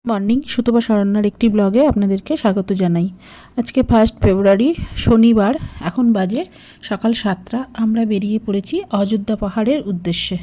Morning Sutapa শরণ্যার একটি ব্লগে আপনাদেরকে স্বাগত জানাই। আজকে 1 ফেব্রুয়ারি শনিবার, এখন বাজে সকাল 7টা। আমরা বেরিয়ে পড়েছি অযোধ্যা পাহাড়ের উদ্দেশ্যে।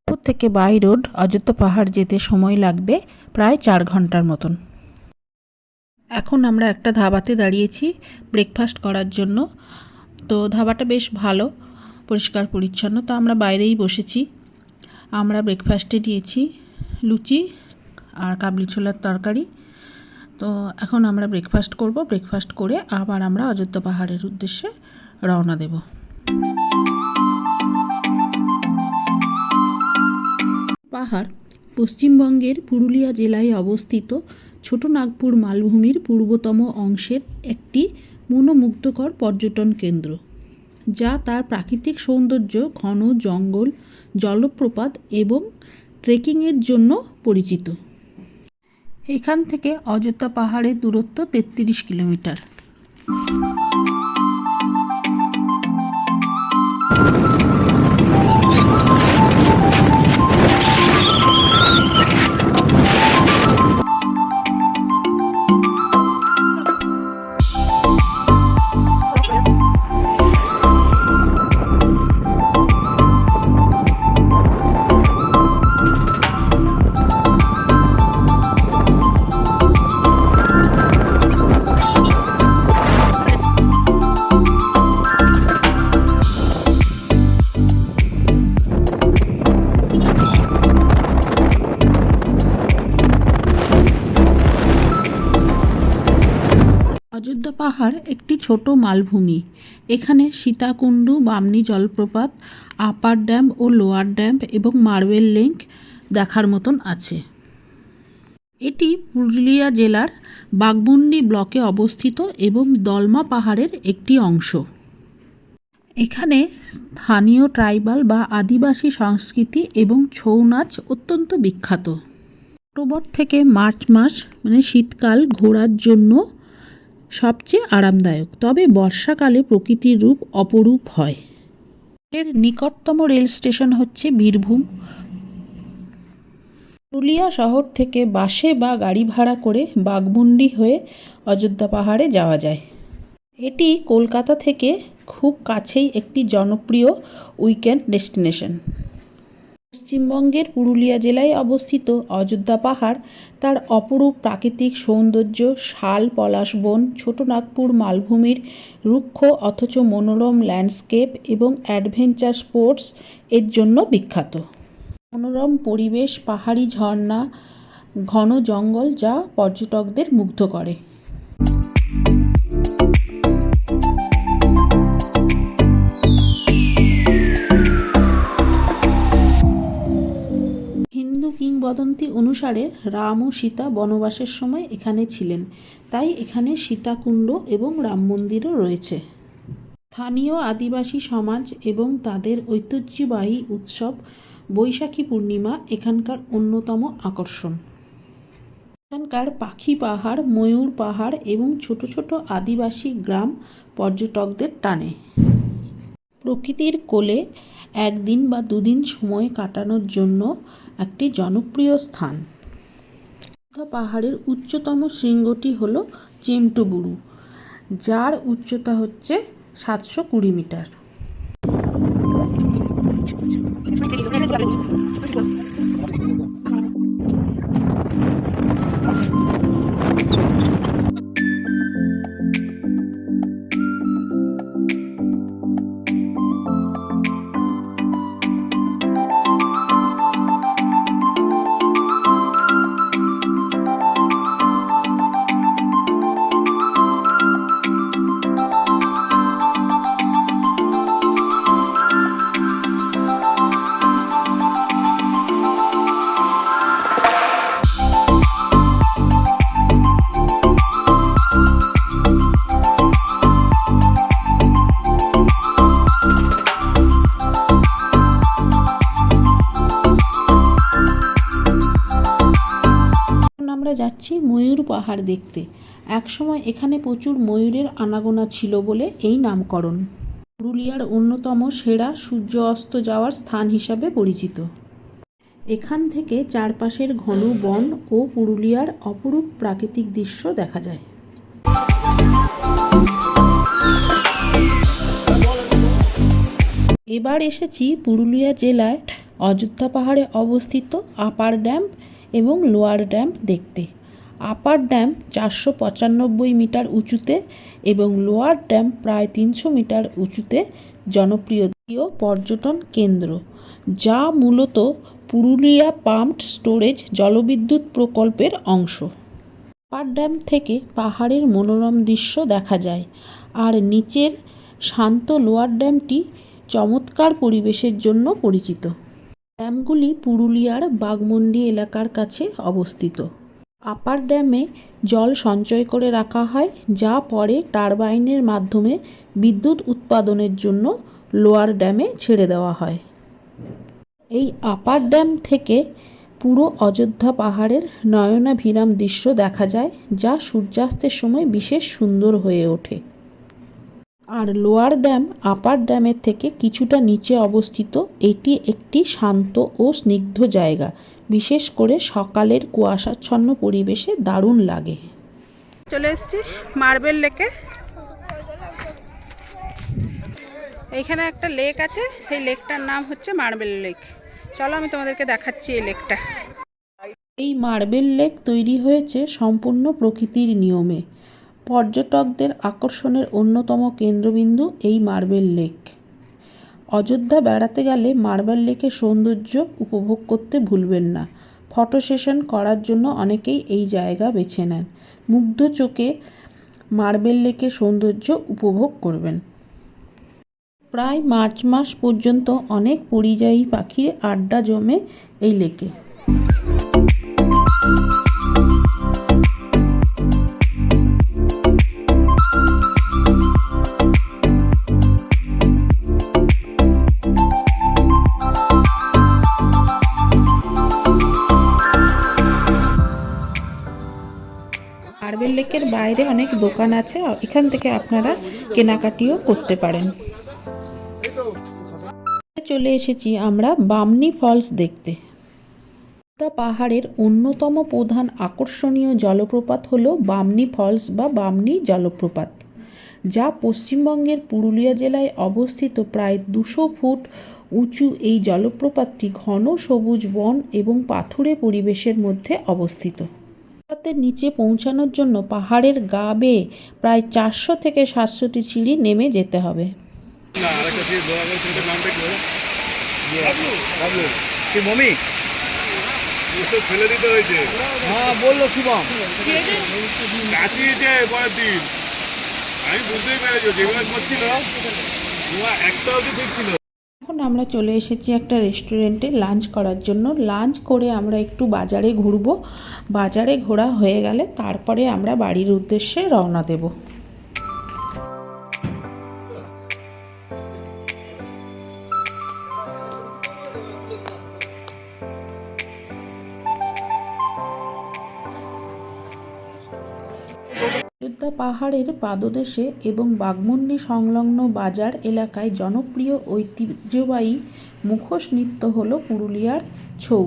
পুর থেকে বাই রোড অযোধ্যা পাহাড় যেতে সময় লাগবে প্রায় 4 ঘন্টার মতন। এখন আমরা একটা ধাবাতে দাঁড়িয়েছি ব্রেকফাস্ট করার জন্য। তো ধাবাটা বেশ ভালো, পরিষ্কার পরিচ্ছন্ন। তো আমরা বাইরেই বসেছি। আমরা ব্রেকফাস্টে দিয়েছি লুচি আর কাবলি ছোলার তরকারি। তো এখন আমরা ব্রেকফাস্ট করব। ব্রেকফাস্ট করে আবার আমরা অযোধ্যা পাহাড়ের উদ্দেশ্যে রওনা দেব। পাহাড় পশ্চিমবঙ্গের পুরুলিয়া জেলায় অবস্থিত ছোট নাগপুর মালভূমির পূর্বতম অংশের একটি মনোমুগ্ধকর পর্যটন কেন্দ্র, যা তার প্রাকৃতিক সৌন্দর্য, ঘন জঙ্গল, জলপ্রপাত এবং ট্রেকিংয়ের জন্য পরিচিত। এখান থেকে অযোধ্যা পাহাড়ের দূরত্ব 33 কিলোমিটার। অযোধ্যা পাহাড় একটি ছোট মালভূমি। এখানে সীতাকুণ্ডু, বামনি জলপ্রপাত, আপার ড্যাম ও লোয়ার ড্যাম এবং মার্বেল লেক দেখার মতন আছে। এটি পুরুলিয়া জেলার বাঘমুন্ডি ব্লকে অবস্থিত এবং দলমা পাহাড়ের একটি অংশ। এখানে স্থানীয় ট্রাইবাল বা আদিবাসী সংস্কৃতি এবং ছৌ নাচ অত্যন্ত বিখ্যাত। অক্টোবর থেকে মার্চ মাস মানে শীতকাল ঘোরার জন্য সবচেয়ে আরামদায়ক, তবে বর্ষাকালে প্রকৃতির রূপ অপরূপ হয়। এর নিকটতম রেল স্টেশন হচ্ছে বীরভূম। পুরুলিয়া শহর থেকে বাসে বা গাড়ি ভাড়া করে বাঘমুন্ডি হয়ে অযোধ্যা পাহাড়ে যাওয়া যায়। এটি কলকাতা থেকে খুব কাছেই একটি জনপ্রিয় উইকেন্ড ডেস্টিনেশন। পশ্চিমবঙ্গের পুরুলিয়া জেলায় অবস্থিত অযোধ্যা পাহাড় তার অপরূপ প্রাকৃতিক সৌন্দর্য, শাল পলাশ বন, ছোট নাগপুর মালভূমির রুক্ষ অথচ মনোরম ল্যান্ডস্কেপ এবং অ্যাডভেঞ্চার স্পোর্টস এর জন্য বিখ্যাত। মনোরম পরিবেশ, পাহাড়ি ঝর্ণা, ঘন জঙ্গল যা পর্যটকদের মুগ্ধ করে। কিংবদন্তি অনুসারে রাম ও সীতা বনবাসের সময় এখানে ছিলেন, তাই এখানে সীতাকুণ্ড এবং রাম মন্দিরও রয়েছে। স্থানীয় আদিবাসী সমাজ এবং তাদের ঐতিহ্যবাহী উৎসব বৈশাখী পূর্ণিমা এখানকার অন্যতম আকর্ষণ। এখানকার পাখি পাহাড়, ময়ূর পাহাড় এবং ছোট ছোট আদিবাসী গ্রাম পর্যটকদের টানে। প্রকৃতির কোলে একদিন বা দুদিন সময় কাটানোর জন্য একটি জনপ্রিয় স্থান। পাহাড়ের উচ্চতম শৃঙ্গটি হল চেমটুবুরু, যার উচ্চতা হচ্ছে 720 মিটার। আমরা যাচ্ছি ময়ূর পাহাড় দেখতে। একসময় এখানে প্রচুর ময়ূরের আনাগোনা ছিল বলে এই নামকরণ। পুরুলিয়ার অন্যতম সেরা সূর্য অস্ত যাওয়ার স্থান হিসাবে পরিচিত। এখান থেকে চারপাশের ঘন বন ও পুরুলিয়ার অপরূপ প্রাকৃতিক দৃশ্য দেখা যায়। এবার এসেছি পুরুলিয়া জেলায় অযোধ্যা পাহাড়ে অবস্থিত আপার ড্যাম এবং লোয়ার ড্যাম দেখতে। আপার ড্যাম 495 মিটার উঁচুতে এবং লোয়ার ড্যাম প্রায় 300 মিটার উঁচুতে জনপ্রিয় পর্যটন কেন্দ্র, যা মূলত পুরুলিয়া পাম্পড স্টোরেজ জলবিদ্যুৎ প্রকল্পের অংশ। আপার ড্যাম থেকে পাহাড়ের মনোরম দৃশ্য দেখা যায়, আর নিচের শান্ত লোয়ার ড্যামটি চমৎকার পরিবেশের জন্য পরিচিত। ড্যামগুলি পুরুলিয়ার বাঘমুন্ডি এলাকার কাছে অবস্থিত। আপার ড্যামে জল সঞ্চয় করে রাখা হয়, যা পরে টারবাইনের মাধ্যমে বিদ্যুৎ উৎপাদনের জন্য লোয়ার ড্যামে ছেড়ে দেওয়া হয়। এই আপার ড্যাম থেকে পুরো অযোধ্যা পাহাড়ের নয়নাভিরাম দৃশ্য দেখা যায়, যা সূর্যাস্তের সময় বিশেষ সুন্দর হয়ে ওঠে। আর লোয়ার ড্যাম আপার ড্যামের থেকে কিছুটা নিচে অবস্থিত। এটি একটি শান্ত ও স্নিগ্ধ জায়গা, বিশেষ করে সকালের কুয়াশাচ্ছন্ন পরিবেশে দারুণ লাগে। চলে এসেছি মার্বেল লেকে। এইখানে একটা লেক আছে, সেই লেকটার নাম হচ্ছে মার্বেল লেক। চলো আমি তোমাদেরকে দেখাচ্ছি এই লেকটা। এই মার্বেল লেক তৈরি হয়েছে সম্পূর্ণ প্রকৃতির নিয়মে। পর্যটকদের আকর্ষণের অন্যতম কেন্দ্রবিন্দু এই মার্বেল লেক। অযোধ্যা বেড়াতে গেলে মার্বেল লেকের সৌন্দর্য উপভোগ করতে ভুলবেন না। ফটো সেশন করার জন্য অনেকেই এই জায়গা বেছে নেন। মুগ্ধ চোখে মার্বেল লেকের সৌন্দর্য উপভোগ করবেন। প্রায় মার্চ মাস পর্যন্ত অনেক পরিযায়ী পাখির আড্ডা জমে এই লেকে। মার্বেল লেকের বাইরে অনেক দোকান আছে, এখান থেকে আপনারা কেনাকাটিও করতে পারেন। চলে এসেছি আমরা বামনি ফলস দেখতে। পাহাড়ের অন্যতম প্রধান আকর্ষণীয় জলপ্রপাত হলো বামনি ফলস বা বামনি জলপ্রপাত, যা পশ্চিমবঙ্গের পুরুলিয়া জেলায় অবস্থিত। প্রায় 200 ফুট উঁচু এই জলপ্রপাতটি ঘন সবুজ বন এবং পাথুরে পরিবেশের মধ্যে অবস্থিত। জলপ্রপাতের নিচে পৌঁছানোর জন্য পাহাড়ের গা বেয়ে প্রায় 400 থেকে 700টি সিঁড়ি নেমে যেতে হবে। ফেলে দিতে হয়েছে, হ্যাঁ বললো শুভম কাটিয়েছে পরের দিন। আমি বুঝতেই পেরেছি যেগুলো করছিল একটা অবধি ঠিক ছিল। এখন আমরা চলে এসেছি একটা রেস্টুরেন্টে লাঞ্চ করার জন্য। লাঞ্চ করে আমরা একটু বাজারে ঘুরবো। বাজারে ঘোরা হয়ে গেলে তারপরে আমরা বাড়ির উদ্দেশ্যে রওনা দেব। অযোধ্যা পাহাড়ের পাদদেশে এবং বাঘমুন্ডি সংলগ্ন বাজার এলাকায় জনপ্রিয় ঐতিহ্যবাহী মুখোশ নৃত্য হল পুরুলিয়ার ছৌ।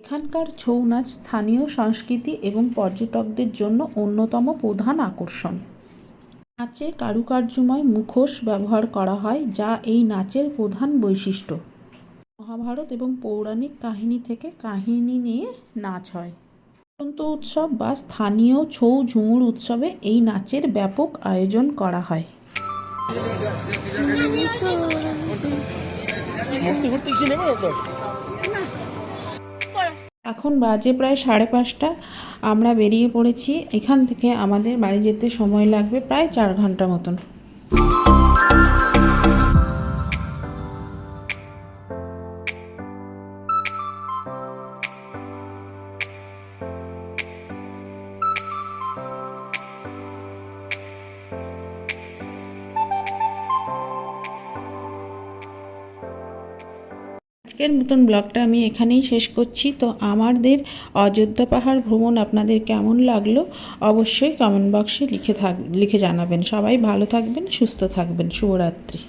এখানকার ছৌ নাচ স্থানীয় সংস্কৃতি এবং পর্যটকদের জন্য অন্যতম প্রধান আকর্ষণ। নাচে কারুকার্যময় মুখোশ ব্যবহার করা হয়, যা এই নাচের প্রধান বৈশিষ্ট্য। মহাভারত এবং পৌরাণিক কাহিনী থেকে কাহিনী নিয়ে নাচ হয়। বসন্ত উৎসব বা স্থানীয় ছৌ ঝুমুর উৎসবে এই নাচের ব্যাপক আয়োজন করা হয়। এখন বাজে প্রায় 5:30। আমরা বেরিয়ে পড়েছি। এখান থেকে আমাদের বাড়ি যেতে সময় লাগবে প্রায় 4 ঘন্টা মতন। আজকের মতন ব্লগটা আমি এখানেই শেষ করছি। তো আমাদের অযোধ্যা পাহাড় ভ্রমণ আপনাদের কেমন লাগলো অবশ্যই কমেন্ট বক্সে লিখে জানাবেন। সবাই ভালো থাকবেন, সুস্থ থাকবেন। শুভরাত্রি।